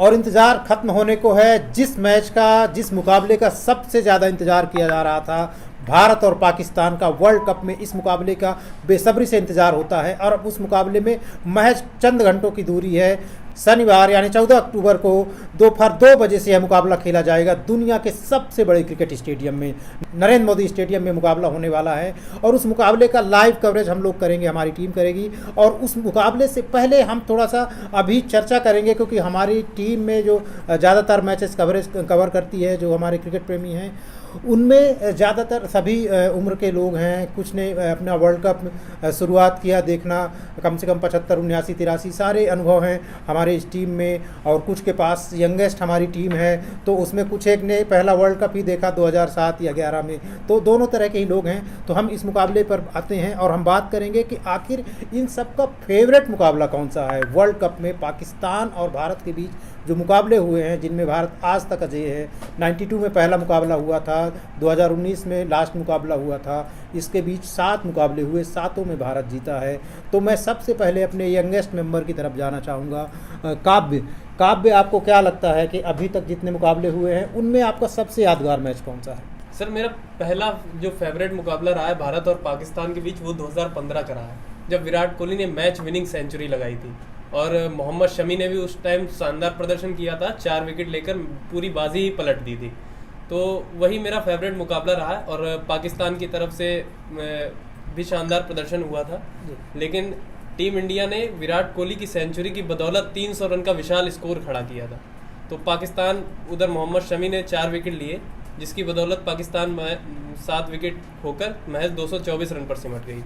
और इंतज़ार ख़त्म होने को है। जिस मैच का, जिस मुकाबले का सबसे ज़्यादा इंतज़ार किया जा रहा था, भारत और पाकिस्तान का वर्ल्ड कप में, इस मुकाबले का बेसब्री से इंतज़ार होता है। और अब उस मुकाबले में महज चंद घंटों की दूरी है। शनिवार यानी 14 अक्टूबर को दोपहर 2 बजे से यह मुकाबला खेला जाएगा। दुनिया के सबसे बड़े क्रिकेट स्टेडियम में, नरेंद्र मोदी स्टेडियम में मुकाबला होने वाला है। और उस मुकाबले का लाइव कवरेज हम लोग करेंगे, हमारी टीम करेगी। और उस मुकाबले से पहले हम थोड़ा सा अभी चर्चा करेंगे, क्योंकि हमारी टीम में जो ज़्यादातर मैचेस कवर करती है, जो हमारे क्रिकेट प्रेमी हैं, उनमें ज़्यादातर सभी उम्र के लोग हैं। कुछ ने अपना वर्ल्ड कप शुरुआत किया देखना, कम से कम 75, 79, 83 सारे अनुभव हैं हमारे इस टीम में। और कुछ के पास यंगेस्ट हमारी टीम है, तो उसमें कुछ एक ने पहला वर्ल्ड कप ही देखा 2007 या 11 में। तो दोनों तरह के ही लोग हैं। तो हम इस मुकाबले पर आते हैं और हम बात करेंगे कि आखिर इन सब का फेवरेट मुकाबला कौन सा है। वर्ल्ड कप में पाकिस्तान और भारत के बीच जो मुकाबले हुए हैं, जिनमें भारत आज तक अजय है। 92 में पहला मुकाबला हुआ था, 2019 में लास्ट मुकाबला हुआ था। इसके बीच 7 मुकाबले हुए, 7 में भारत जीता है। तो मैं सबसे पहले अपने यंगेस्ट मेंबर की तरफ जाना चाहूँगा। काव्य, आपको क्या लगता है कि अभी तक जितने मुकाबले हुए हैं उनमें आपका सबसे यादगार मैच कौन सा है? सर, मेरा पहला जो फेवरेट मुकाबला रहा है भारत और पाकिस्तान के बीच, वो 2015 का रहा है, जब विराट कोहली ने मैच विनिंग सेंचुरी लगाई थी और मोहम्मद शमी ने भी उस टाइम शानदार प्रदर्शन किया था, 4 विकेट लेकर पूरी बाजी ही पलट दी थी। तो वही मेरा फेवरेट मुकाबला रहा है। और पाकिस्तान की तरफ से भी शानदार प्रदर्शन हुआ था, लेकिन टीम इंडिया ने विराट कोहली की सेंचुरी की बदौलत 300 रन का विशाल स्कोर खड़ा किया था। तो पाकिस्तान, उधर मोहम्मद शमी ने 4 विकेट लिए, जिसकी बदौलत पाकिस्तान 7 विकेट खोकर महज 224 रन पर सिमट गई।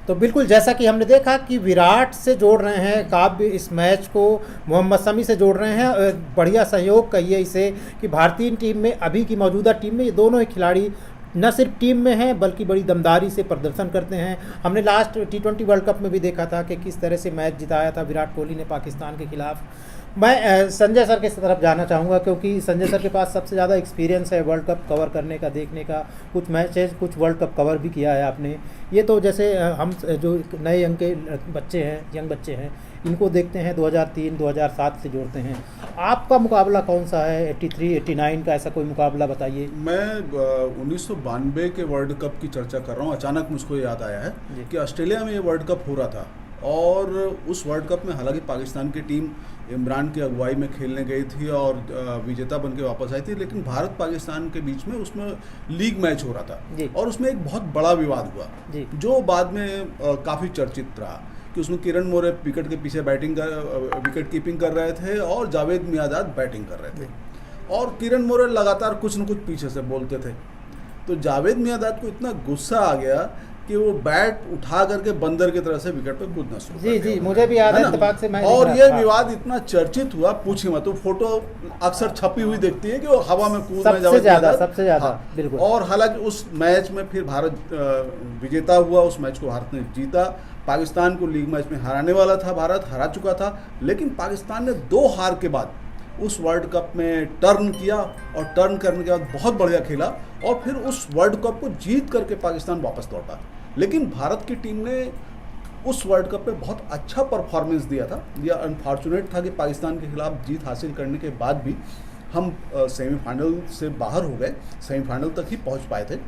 तो बिल्कुल जैसा कि हमने देखा कि विराट से जोड़ रहे हैं काव्य इस मैच को, मोहम्मद शमी से जोड़ रहे हैं। बढ़िया सहयोग कहिए इसे कि भारतीय टीम में, अभी की मौजूदा टीम में, ये दोनों ही खिलाड़ी न सिर्फ टीम में हैं बल्कि बड़ी दमदारी से प्रदर्शन करते हैं। हमने लास्ट T20 वर्ल्ड कप में भी देखा था कि किस तरह से मैच जिताया था विराट कोहली ने पाकिस्तान के खिलाफ। मैं संजय सर की तरफ जाना चाहूँगा, क्योंकि संजय सर के पास सबसे ज़्यादा एक्सपीरियंस है वर्ल्ड कप कवर करने का, देखने का। कुछ मैचेस, कुछ वर्ल्ड कप कवर भी किया है आपने। ये तो जैसे हम जो नए यंग बच्चे हैं, इनको देखते हैं 2003, 2007 से जोड़ते हैं। आपका मुकाबला कौन सा है? 83, 89 का ऐसा कोई मुकाबला बताइए। मैं 1992 के वर्ल्ड कप की चर्चा कर रहा हूँ। अचानक मुझको याद आया है कि ऑस्ट्रेलिया में ये वर्ल्ड कप हो रहा था, और उस वर्ल्ड कप में हालांकि पाकिस्तान की टीम इमरान की अगुवाई में खेलने गई थी और विजेता बन के वापस आई थी, लेकिन भारत पाकिस्तान के बीच में उसमें लीग मैच हो रहा था और उसमें एक बहुत बड़ा विवाद हुआ जो बाद में काफ़ी चर्चित रहा कि उसमें किरण मोरे विकेट के पीछे विकेट कीपिंग कर रहे थे और जावेद मियांदाद बैटिंग कर रहे थे, और किरण मोरे लगातार कुछ न कुछ पीछे से बोलते थे। तो जावेद मियांदाद को इतना गुस्सा आ गया कि वो बैट उठा करके बंदर की तरह से विकेट पे कूदना शुरू कर दिया। जी, मुझे भी याद है इत्तेफाक से। और ये विवाद इतना चर्चित हुआ, पूछिए मत। तो फोटो अक्सर छपी हुई दिखती है कि वो हवा में कूद में सबसे ज्यादा बिल्कुल। और हालांकि उस मैच में फिर भारत विजेता हुआ, उस मैच को भारत ने जीता। पाकिस्तान को लीग मैच में हराने वाला था, भारत हरा चुका था, लेकिन पाकिस्तान ने 2 हार के बाद उस वर्ल्ड कप में टर्न किया, और टर्न करने के बाद बहुत बढ़िया खेला, और फिर उस वर्ल्ड कप को जीत करके पाकिस्तान वापस लौटा। लेकिन भारत की टीम ने उस वर्ल्ड कप में बहुत अच्छा परफॉर्मेंस दिया था। यह अनफॉर्चुनेट था कि पाकिस्तान के खिलाफ जीत हासिल करने के बाद भी हम सेमीफाइनल से बाहर हो गए, सेमीफाइनल तक ही पहुंच पाए थे,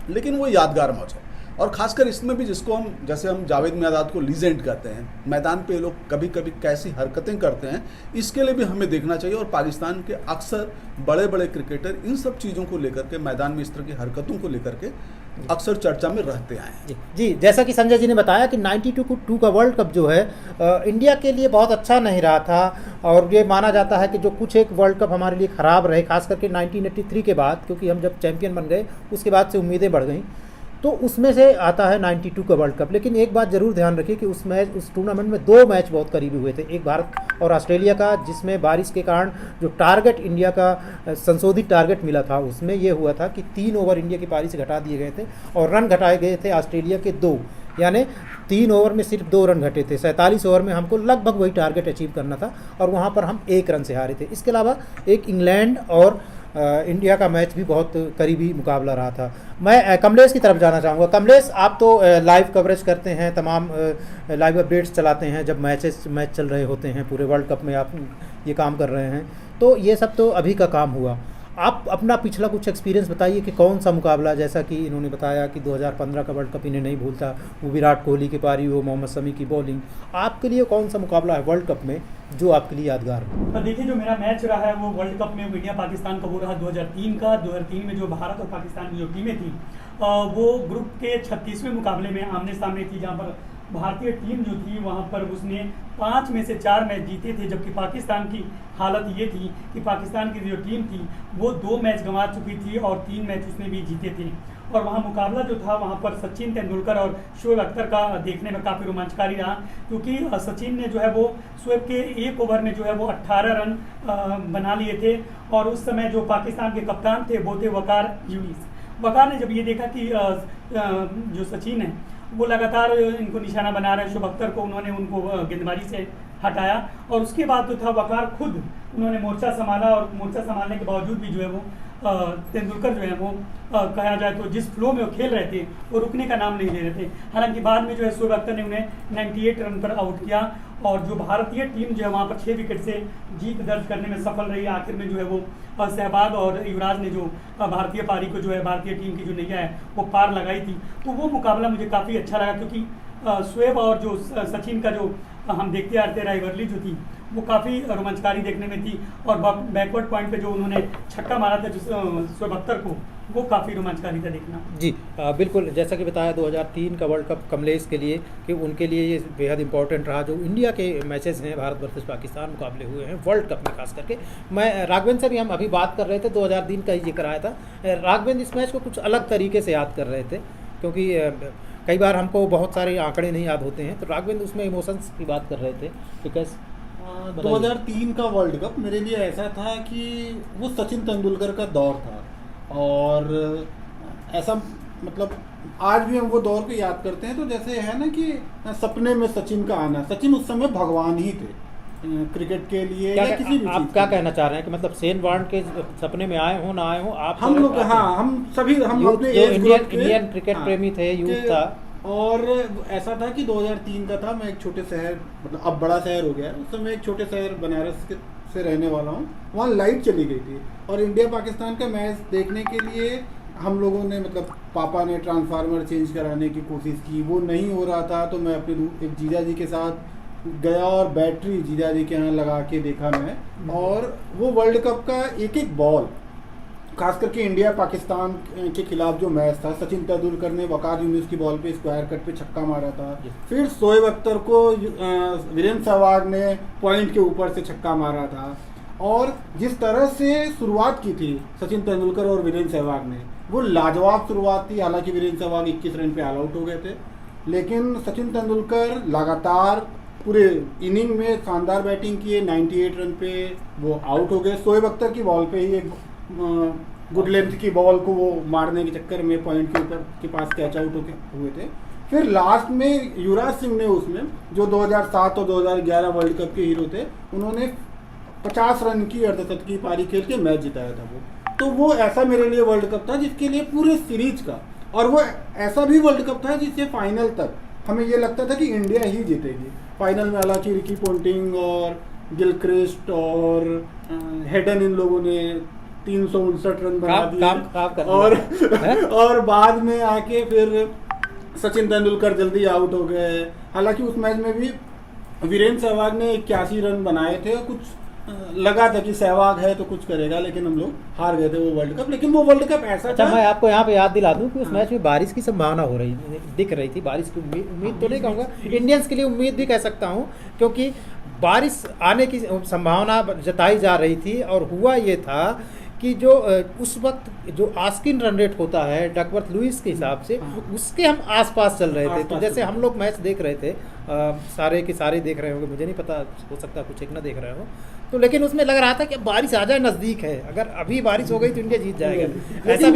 लेकिन वो यादगार मैच है। और खासकर इसमें भी जिसको हम, जैसे हम जावेद मियांदाद को लीजेंड कहते हैं, मैदान पे लोग कभी कभी कैसी हरकतें करते हैं, इसके लिए भी हमें देखना चाहिए। और पाकिस्तान के अक्सर बड़े बड़े क्रिकेटर इन सब चीज़ों को लेकर के, मैदान में इस तरह की हरकतों को लेकर के अक्सर चर्चा में रहते आए। जी, जैसा कि संजय जी ने बताया कि 92 का वर्ल्ड कप जो है इंडिया के लिए बहुत अच्छा नहीं रहा था, और ये माना जाता है कि जो कुछ एक वर्ल्ड कप हमारे लिए ख़राब रहे, खास करके 1983 के बाद, क्योंकि हम जब चैंपियन बन गए उसके बाद से उम्मीदें बढ़ गई, तो उसमें से आता है 92 का वर्ल्ड कप। लेकिन एक बात ज़रूर ध्यान रखिए कि उस टूर्नामेंट में 2 मैच बहुत करीबी हुए थे, एक भारत और ऑस्ट्रेलिया का, जिसमें बारिश के कारण जो टारगेट इंडिया का संशोधित टारगेट मिला था, उसमें यह हुआ था कि 3 ओवर इंडिया की पारी से घटा दिए गए थे और रन घटाए गए थे ऑस्ट्रेलिया के 2, यानी 3 ओवर में सिर्फ 2 रन घटे थे। 47 ओवर में हमको लगभग वही टारगेट अचीव करना था, और वहाँ पर हम 1 रन से हारे थे। इसके अलावा एक इंग्लैंड और इंडिया का मैच भी बहुत करीबी मुकाबला रहा था। मैं कमलेश की तरफ जाना चाहूँगा। कमलेश, आप तो लाइव कवरेज करते हैं, तमाम लाइव अपडेट्स चलाते हैं जब मैच चल रहे होते हैं, पूरे वर्ल्ड कप में आप ये काम कर रहे हैं। तो ये सब तो अभी का काम हुआ। आप अपना पिछला कुछ एक्सपीरियंस बताइए कि कौन सा मुकाबला, जैसा कि इन्होंने बताया कि 2015 का वर्ल्ड कप इन्हें नहीं भूलता, वो विराट कोहली की पारी, वो मोहम्मद शमी की बॉलिंग, आपके लिए कौन सा मुकाबला है वर्ल्ड कप में जो आपके लिए यादगार हो? तो देखिए, जो मेरा मैच रहा है वो वर्ल्ड कप में इंडिया पाकिस्तान का वो रहा 2003 का। 2003 में जो भारत और पाकिस्तान की जो टीमें थी वो ग्रुप के 36वें मुकाबले में आमने सामने थी, जहाँ पर भारतीय टीम जो थी वहाँ पर उसने 5 में से 4 मैच जीते थे, जबकि पाकिस्तान की हालत ये थी कि पाकिस्तान की जो टीम थी वो 2 मैच गंवा चुकी थी और 3 मैच उसने भी जीते थे। और वहाँ मुकाबला जो था वहाँ पर सचिन तेंदुलकर और शोएब अख्तर का देखने में काफ़ी रोमांचकारी रहा, क्योंकि सचिन ने जो है वो शोएब के 1 ओवर में जो है वो 18 रन बना लिए थे। और उस समय जो पाकिस्तान के कप्तान थे वो थे वकार यूनिस। वकार ने जब ये देखा कि जो सचिन है वो लगातार इनको निशाना बना रहे हैं शोएब अख्तर को, उन्होंने उनको गेंदबाजी से हटाया। और उसके बाद जो था वकार खुद उन्होंने मोर्चा संभाला, और मोर्चा संभालने के बावजूद भी जो है वो तेंदुलकर जो है वो कहा जाए तो जिस फ्लो में वो खेल रहे थे वो रुकने का नाम नहीं ले रहे थे। हालांकि बाद में जो है शोएब अख्तर ने उन्हें 98 रन पर आउट किया, और जो भारतीय टीम जो है वहाँ पर 6 विकेट से जीत दर्ज करने में सफल रही। आखिर में जो है वो सहवाग और युवराज ने जो भारतीय पारी को जो है भारतीय टीम की जो नैया है वो पार लगाई थी। तो वो मुकाबला मुझे काफ़ी अच्छा लगा, क्योंकि शोएब और जो सचिन का जो हम देखते आते राइवरली जो थी वो काफ़ी रोमांचकारी देखने में थी। और बैकवर्ड पॉइंट पे जो उन्होंने छक्का मारा था शोएब अख्तर को, वो काफ़ी रोमांचकारी था देखना। जी बिल्कुल, जैसा कि बताया 2003 का वर्ल्ड कप कमलेश के लिए कि उनके लिए ये बेहद इंपॉर्टेंट रहा। जो इंडिया के मैचेस हैं, भारत वर्सेस पाकिस्तान मुकाबले हुए हैं वर्ल्ड कप में खास करके। मैं राघवेंद्र से भी हम अभी बात कर रहे थे, 2003 का ही जिक्र आया था। राघवेंद्र इस मैच को कुछ अलग तरीके से याद कर रहे थे, क्योंकि कई बार हमको बहुत सारे आंकड़े नहीं याद होते हैं। तो राघवेंद्र उसमें इमोशंस की बात कर रहे थे कि कैसे 2003 का वर्ल्ड कप मेरे लिए ऐसा था कि वो सचिन तेंदुलकर का दौर था, और ऐसा मतलब आज भी हम वो दौर को याद करते हैं तो जैसे है ना कि सपने में सचिन का आना। सचिन उस समय भगवान ही थे क्रिकेट के लिए या किसी भी। आप क्या कहना चाह रहे हैं कि मतलब सेन वार्न के सपने में आए हो ना आए हो आप? हम लोग, हाँ, हम सभी, हम अपने इंडियन क्रिकेट प्रेमी थे, यूथ था। और ऐसा था कि 2003 का था, मैं एक छोटे शहर, मतलब अब बड़ा शहर हो गया, उस समय एक छोटे शहर बनारस से रहने वाला हूँ। वहाँ लाइट चली गई थी और इंडिया पाकिस्तान का मैच देखने के लिए हम लोगों ने, मतलब पापा ने ट्रांसफार्मर चेंज कराने की कोशिश की, वो नहीं हो रहा था। तो मैं अपने एक जीजा जी के साथ गया और बैटरी जीजा जी के यहाँ लगा के देखा मैं। और वो वर्ल्ड कप का एक एक बॉल, खास करके इंडिया पाकिस्तान के खिलाफ जो मैच था, सचिन तेंदुलकर ने वकार यूनिस की बॉल पे स्क्वायर कट पे छक्का मारा था। फिर शोएब अख्तर को वीरेंद्र सहवाग ने पॉइंट के ऊपर से छक्का मारा था। और जिस तरह से शुरुआत की थी सचिन तेंदुलकर और वीरेंद्र सहवाग ने, वो लाजवाब शुरुआत थी। हालांकि वीरेंद्र सहवाग 21 रन पे ऑल आउट हो गए थे, लेकिन सचिन तेंदुलकर लगातार पूरे इनिंग में शानदार बैटिंग किए। 98 रन पे वो आउट हो गए। शोएब अख्तर की बॉल पे ही एक गुड लेंथ की बॉल को वो मारने के चक्कर में पॉइंट के ऊपर के पास कैच आउट हुए थे। फिर लास्ट में युवराज सिंह ने, उसमें जो 2007 और 2011 वर्ल्ड कप के हीरो थे, उन्होंने 50 रन की अर्धशतकीय पारी खेल के मैच जिताया था। तो वो ऐसा मेरे लिए वर्ल्ड कप था जिसके लिए पूरे सीरीज का, और वो ऐसा भी वर्ल्ड कप था जिससे फाइनल तक हमें ये लगता था कि इंडिया ही जीतेगी। फाइनल में हालांकि रिकी पोंटिंग और गिलक्रिस्ट और हेडन, इन लोगों ने 359 रन बना दिए और बाद में आके फिर सचिन तेंदुलकर जल्दी आउट हो गए। हालांकि उस मैच में भी वीरेंद्र सहवाग ने 81 रन बनाए थे। कुछ लगा था कि सहवाग है तो कुछ करेगा, लेकिन हम लोग हार गए थे वो वर्ल्ड कप। लेकिन वो वर्ल्ड कप ऐसा था। मैं आपको यहाँ पे याद दिला दूं कि उस मैच में बारिश की संभावना हो रही दिख रही थी। बारिश की उम्मीद तो नहीं कहूँगा, इंडियंस के लिए उम्मीद भी कह सकता हूँ, क्योंकि बारिश आने की संभावना जताई जा रही थी। और हुआ ये था कि जो उस वक्त जो आस्किन रन रेट होता है डकवर्थ लुइस के हिसाब से, उसके हम आसपास चल रहे थे। तो जैसे हम लोग मैच देख रहे थे, सारे के सारे देख रहे होंगे, मुझे नहीं पता, हो सकता कुछ एक ना देख रहे हो तो, लेकिन उसमें लग रहा था कि बारिश आ जाए, नज़दीक है, अगर अभी बारिश हो गई तो इंडिया जीत जाएगा। ऐसा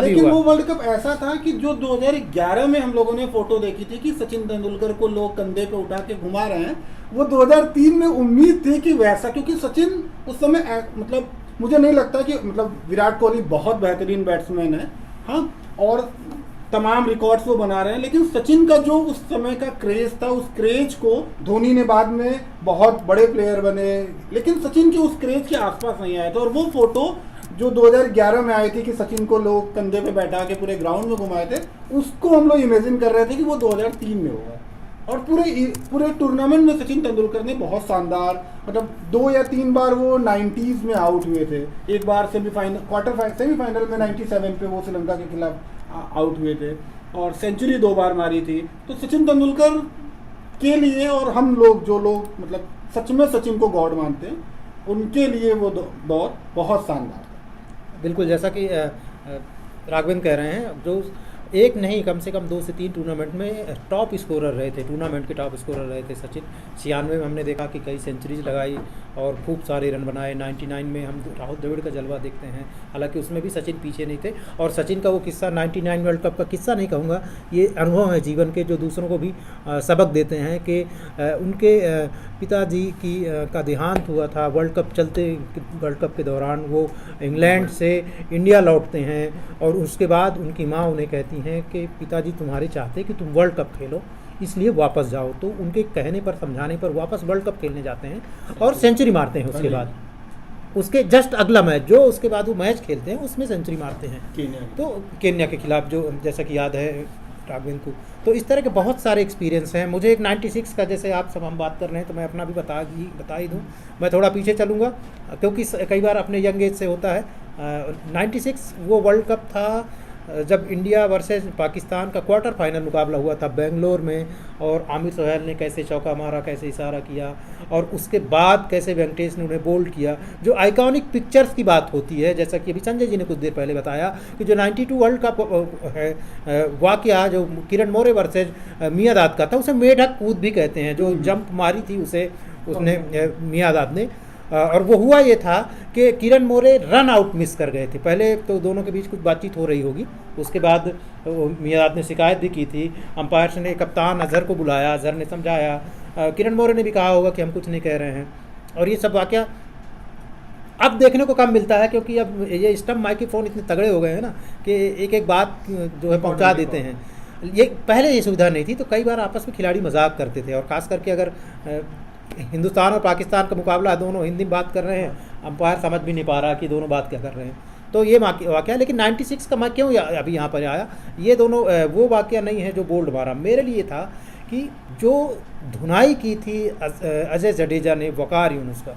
भी हुआ। वो वर्ल्ड कप ऐसा था कि जो 2011 में हम लोगों ने फोटो देखी थी कि सचिन तेंदुलकर को लोग कंधे पे उठा के घुमा रहे हैं, वो 2003 में उम्मीद थी कि वैसा, क्योंकि सचिन उस समय, मतलब मुझे नहीं लगता कि, मतलब विराट कोहली बहुत बेहतरीन बैट्समैन है, हाँ, और तमाम रिकॉर्ड्स वो बना रहे हैं, लेकिन सचिन का जो उस समय का क्रेज था, उस क्रेज को धोनी ने बाद में बहुत बड़े प्लेयर बने, लेकिन सचिन के उस क्रेज के आसपास नहीं आए थे। और वो फोटो जो 2011 में आई थी कि सचिन को लोग कंधे पे बैठा के पूरे ग्राउंड में घुमाए थे, उसको हम लोग इमेजिन कर रहे थे कि वो 2003 में होगा। और पूरे टूर्नामेंट में सचिन तेंदुलकर ने बहुत शानदार, मतलब 2 या 3 बार वो 90s में आउट हुए थे। एक बार सेमीफाइनल में 97 पे वो श्रीलंका के खिलाफ आउट हुए थे, और सेंचुरी 2 बार मारी थी। तो सचिन तेंदुलकर के लिए, और हम लोग जो लोग मतलब सच में सचिन को गॉड मानते हैं, उनके लिए वो दौर बहुत शानदार था। बिल्कुल, जैसा कि राघवेंद्र कह रहे हैं, जो एक नहीं कम से कम 2 से 3 टूर्नामेंट में टॉप स्कोरर रहे थे, टूर्नामेंट के टॉप स्कोरर रहे थे सचिन। 96 में हमने देखा कि कई सेंचुरीज लगाई और खूब सारे रन बनाए। 99 में हम राहुल द्रविड़ का जलवा देखते हैं, हालांकि उसमें भी सचिन पीछे नहीं थे। और सचिन का वो किस्सा 99 वर्ल्ड कप का किस्सा नहीं कहूँगा, ये अनुभव है जीवन के जो दूसरों को भी सबक देते हैं कि उनके पिताजी का देहांत हुआ था वर्ल्ड कप के दौरान। वो इंग्लैंड से इंडिया लौटते हैं और उसके बाद उनकी माँ उन्हें कहती हैं कि पिताजी तुम्हारे चाहते कि तुम वर्ल्ड कप खेलो, इसलिए वापस जाओ। तो उनके कहने पर, समझाने पर वापस वर्ल्ड कप खेलने जाते हैं और सेंचुरी मारते हैं। उसके बाद उसके जस्ट अगला मैच जो उसके बाद वो मैच खेलते हैं उसमें सेंचुरी मारते हैं, तो केन्या के खिलाफ, जो जैसा कि याद है राघवेंद्र को। तो इस तरह के बहुत सारे एक्सपीरियंस हैं। मुझे एक 96 का, जैसे आप सब हम बात कर रहे हैं, तो मैं अपना भी बता ही दूँ। मैं थोड़ा पीछे चलूँगा क्योंकि कई बार अपने यंग एज से होता है। 96 वो वर्ल्ड कप था जब इंडिया वर्सेस पाकिस्तान का क्वार्टर फाइनल मुकाबला हुआ था बेंगलोर में, और आमिर सोहेल ने कैसे चौका मारा, कैसे इशारा किया, और उसके बाद कैसे वेंकटेश ने उन्हें बोल्ड किया। जो आइकॉनिक पिक्चर्स की बात होती है, जैसा कि अभी संजय जी ने कुछ देर पहले बताया कि जो 92 वर्ल्ड कप है वाकया जो किरण मोरे वर्सेज मियांदाद का था, उसे मेढक कूद भी कहते हैं। जो जंप मारी थी उसने मियांदाद ने, और वो हुआ ये था कि Kiran More run out miss कर गए थे। पहले तो दोनों के बीच कुछ बातचीत हो रही होगी, उसके बाद मियांदाद ने शिकायत भी की थी। अंपायर ने कप्तान अजहर को बुलाया, अजहर ने समझाया, किरण मोरे ने भी कहा होगा कि हम कुछ नहीं कह रहे हैं। और ये सब वाकया अब देखने को कम मिलता है क्योंकि अब ये स्टम्प माइक्रोफोन इतने तगड़े हो गए हैं ना कि एक एक बात जो है पहुंचा देते हैं। ये पहले ये सुविधा नहीं थी, तो कई बार आपस में खिलाड़ी मजाक करते थे, और ख़ास करके अगर हिंदुस्तान और पाकिस्तान का मुकाबला, दोनों हिंदी में बात कर रहे हैं, अंपायर समझ भी नहीं पा रहा कि दोनों बात क्या कर रहे हैं। तो ये वाकया, लेकिन 96 का मैं क्यों अभी यहाँ पर आया, ये दोनों वो वाकया नहीं है जो बोल्ड मारा। मेरे लिए था कि जो धुनाई की थी अजय जडेजा ने वकार यूनुस का,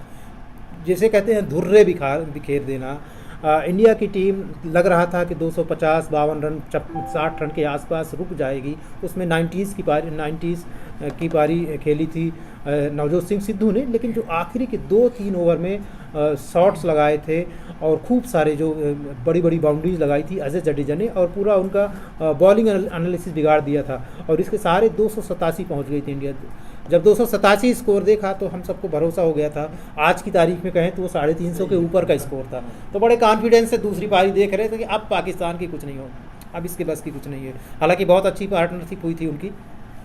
जिसे कहते हैं धुर्रे बिखेर देना। इंडिया की टीम लग रहा था कि 250-52 रन 60 रन के आसपास रुक जाएगी। उसमें 90s की पारी खेली थी नवजोत सिंह सिद्धू ने, लेकिन जो आखिरी के 2-3 ओवर में शॉट्स लगाए थे और खूब सारे जो बड़ी बड़ी बाउंड्रीज लगाई थी अजय जडेजा ने, और पूरा उनका बॉलिंग एनालिसिस बिगाड़ दिया था, और इसके सारे 287 पहुँच गई थी इंडिया। जब 287 स्कोर देखा तो हम सबको भरोसा हो गया था। आज की तारीख में कहें तो वो 350 के ऊपर का स्कोर था, तो बड़े कॉन्फिडेंस से दूसरी पारी देख रहे थे कि अब पाकिस्तान की कुछ नहीं हो, अब इसके बस की कुछ नहीं है। हालांकि बहुत अच्छी पार्टनरशिप हुई थी उनकी,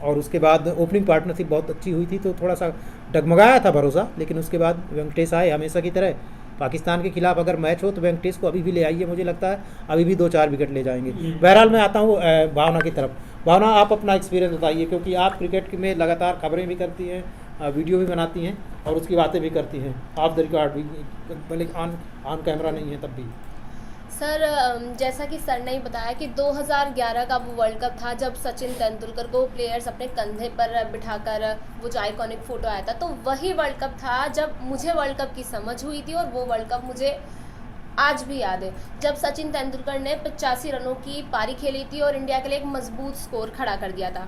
और उसके बाद ओपनिंग पार्टनरशिप बहुत अच्छी हुई थी, तो थोड़ा सा डगमगाया था भरोसा। लेकिन उसके बाद वेंकटेश आए हमेशा की तरह। पाकिस्तान के खिलाफ अगर मैच हो तो वेंकटेश को अभी भी ले आइए, मुझे लगता है अभी भी 2-4 विकेट ले जाएंगे। बहरहाल मैं आता हूँ भावना की तरफ। भावना, आप अपना एक्सपीरियंस बताइए, क्योंकि आप क्रिकेट में लगातार खबरें भी करती हैं, वीडियो भी बनाती हैं और उसकी बातें भी करती हैं, ऑफ द रिकॉर्ड भी, भले ऑन कैमरा नहीं है तब भी। सर, जैसा कि सर ने ही बताया कि 2011 का वो वर्ल्ड कप था जब सचिन तेंदुलकर को प्लेयर्स अपने कंधे पर बिठाकर वो जो आइकॉनिक फ़ोटो आया था, तो वही वर्ल्ड कप था जब मुझे वर्ल्ड कप की समझ हुई थी। और वो वर्ल्ड कप मुझे आज भी याद है जब सचिन तेंदुलकर ने 85 रनों की पारी खेली थी और इंडिया के लिए एक मजबूत स्कोर खड़ा कर दिया था।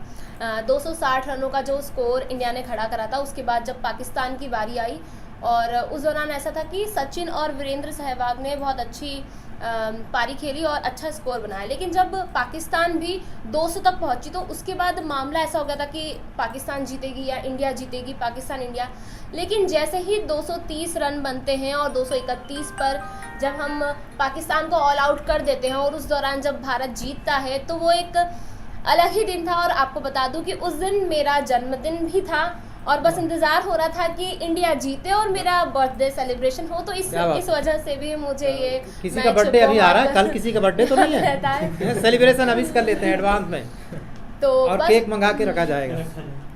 260 रनों का जो स्कोर इंडिया ने खड़ा करा था, उसके बाद जब पाकिस्तान की बारी आई, और उस दौरान ऐसा था कि सचिन और वीरेंद्र सहवाग ने बहुत अच्छी पारी खेली और अच्छा स्कोर बनाया। लेकिन जब पाकिस्तान भी 200 तक पहुंची तो उसके बाद मामला ऐसा हो गया था कि पाकिस्तान जीतेगी या इंडिया जीतेगी, पाकिस्तान इंडिया। लेकिन जैसे ही 230 रन बनते हैं और 231 पर जब हम पाकिस्तान को ऑल आउट कर देते हैं, और उस दौरान जब भारत जीतता है, तो वो एक अलग ही दिन था। और आपको बता दूं कि उस दिन मेरा जन्मदिन भी था, और बस इंतजार हो रहा था कि इंडिया जीते और मेरा बर्थडे सेलिब्रेशन हो, तो क्या बात इस वजह से भी मुझे ये किसी का मैच बर्थडे अभी आ रहा है, बहुत कल किसी का बर्थडे तो नहीं रहता है। है, सेलिब्रेशन अभी कर लेते हैं एडवांस में, तो और बस केक मंगा के रखा जाएगा।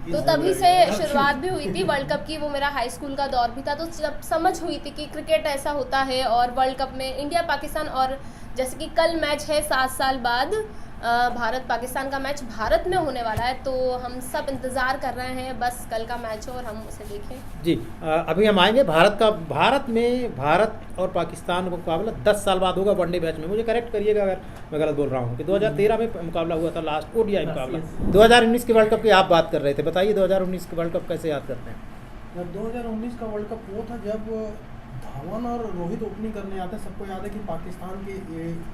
तो तभी से शुरुआत भी हुई थी वर्ल्ड कप की। वो मेरा हाई स्कूल का दौर भी था, तो जब समझ हुई थी कि क्रिकेट ऐसा होता है और वर्ल्ड कप में इंडिया पाकिस्तान, और जैसे कि कल मैच है 7 साल बाद भारत पाकिस्तान का मैच भारत में होने वाला है, तो हम सब इंतज़ार कर रहे हैं बस कल का मैच हो और हम उसे देखें। जी अभी हम आएंगे भारत में भारत और पाकिस्तान का मुकाबला 10 साल बाद होगा वनडे मैच में। मुझे करेक्ट करिएगा अगर मैं गलत बोल रहा हूँ कि 2013 में मुकाबला हुआ था लास्ट ओडीआई मुकाबला। 2019 के वर्ल्ड कप की आप बात कर रहे थे, बताइए 2019 के वर्ल्ड कप कैसे याद करते हैं? 2019 का वर्ल्ड कप वो था जब धवन और रोहित ओपनिंग करने आते हैं। सबको याद है कि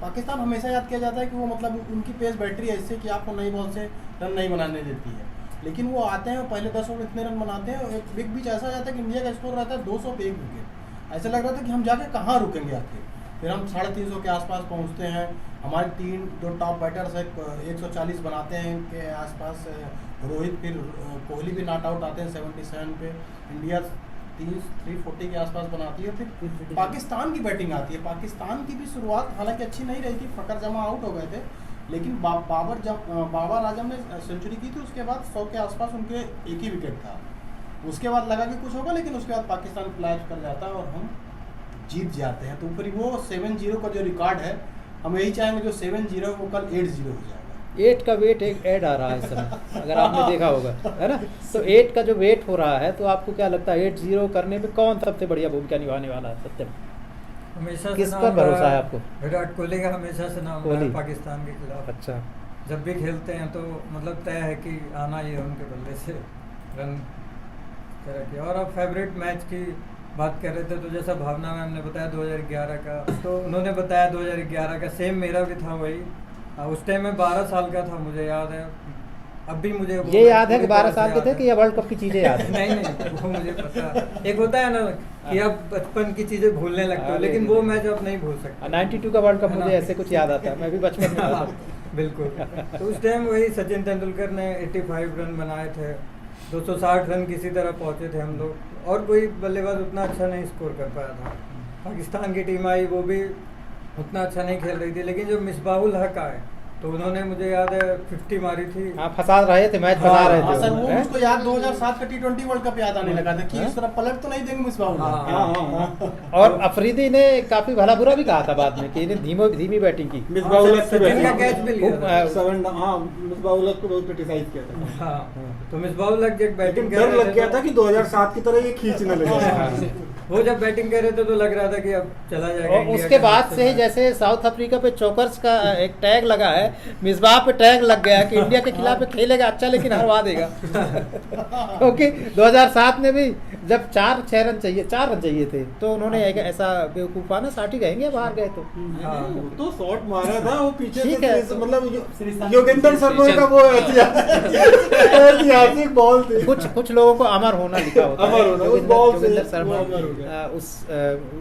पाकिस्तान हमेशा याद किया जाता है कि वो मतलब उनकी पेस बैटरी ऐसे कि आपको नई बॉल से रन नहीं बनाने देती है, लेकिन वो आते हैं और पहले 10 ओवर इतने रन बनाते हैं और एक बिग बीच ऐसा जाता है कि इंडिया का स्कोर रहता है 200 पे 1 विकेट। ऐसा लग रहा था कि हम जाके कहाँ रुकेंगे आखिर। फिर हम 350 के आसपास पहुँचते हैं। हमारी टीम जो टॉप बैटर्स है 140 बनाते हैं के आसपास, रोहित, फिर कोहली भी नॉट आउट आते हैं 77 पे। इंडिया 340 के आसपास बनाती है। फिर पाकिस्तान की बैटिंग आती है। पाकिस्तान की भी शुरुआत हालांकि अच्छी नहीं रही थी, फकर जमा आउट हो गए थे, लेकिन बाबर आजम ने सेंचुरी की थी। उसके बाद 100 के आसपास उनके एक ही विकेट था। उसके बाद लगा कि कुछ होगा, लेकिन उसके बाद पाकिस्तान क्लैश कर जाता है और हम जीत जाते हैं। तो फिर वो 7-0 का जो रिकॉर्ड है, हम यही चाहेंगे जो 7-0 वो कल 8-0 हो जाएगा। 8 का वेट एक ऐड आ रहा है इस समय, अगर आपने देखा होगा, है ना? तो 8 का जो वेट हो रहा है, तो आपको क्या लगता है 8-0 करने पे कौन सबसे बढ़िया भूमिका निभाने वाला है? सत्यम, हमेशा किस से पर नाम भरोसा रहा है आपको? विराट कोहली का हमेशा से नाम रहा कोहली। है पाकिस्तान के खिलाफ। अच्छा, जब भी खेलते हैं तो मतलब तय है कि आना ही है उनके बल्ले से रन तरह की। और अब फेवरेट मैच की बात कर रहे थे, तो जैसा भावना मैम ने बताया 2011 का, तो उन्होंने बताया 2011 का, सेम मेरा भी था वही। उस टाइम में 12 साल का था, मुझे याद है। अब भी मुझे ये याद है कि 12 साल के थे कि ये वर्ल्ड कप की चीजें याद है? नहीं, वो मुझे पता। एक होता है ना कि अब बचपन की चीजें भूलने लगते हो, लेकिन वो मैच अब नहीं भूल सकते। 92 का वर्ल्ड कप मुझे ऐसे कुछ याद आता है, मैं भी बचपन में था। बिल्कुल। तो उस टाइम वही सचिन तेंदुलकर ने 85 रन बनाए थे, 260 रन किसी तरह पहुंचे थे हम लोग, और कोई बल्लेबाज उतना अच्छा नहीं स्कोर कर पाया था। पाकिस्तान की टीम आई, वो भी उतना अच्छा नहीं खेल रही थी, लेकिन जो मिसबाहुल हक आए तो उन्होंने, मुझे याद है 50 मारी थी। हाँ, फंसा रहे थे, मैच फंसा रहे थे। सर वो हैं? मुझको याद 2007 का T20 वर्ल्ड कप याद आने लगा था कि इस तरह पलट तो नहीं देंगे मिसबाहुल। हाँ। और अफरीदी ने काफी भला बुरा भी कहा था बाद में कि इन्हें धीमी बैटिंग की। मिसबाहुल सचिन का कैच भी लिया था। मिसबाहुल को बहुत क्रिटिसाइज किया था। हाँ, तो मिसबाहुल लग जब बैटिंग कर डर रहे लग थे गया तो- था कि 2007 की तरह ये खींचने लगे। वो जब बैटिंग कर रहे थे तो लग रहा था कि अब चला जाएगा और इंडिया उसके का बाद मैच। से ही जैसे साउथ अफ्रीका पे चोकर्स का एक टैग लगा है, मिसबाह पे टैग लग गया है कि इंडिया के खिलाफ खेलेगा अच्छा लेकिन हरवा देगा। क्योंकि 2007 में भी जब 4 रन चाहिए थे, तो उन्होंने एक ऐसा बेवकूफाना साटी गएंगे, बाहर गए तो। हाँ। वो तो शॉट मारा था, वो पीछे ठीक से है। मतलब योगेंद्र शर्मा का वो ऐतिहासिक बॉल थी। कुछ लोगों को अमर होना लिखा होता है। अमर होना, उस जोगिंदर- बॉल से जोगिंदर वो शर्मा अमर हो गया।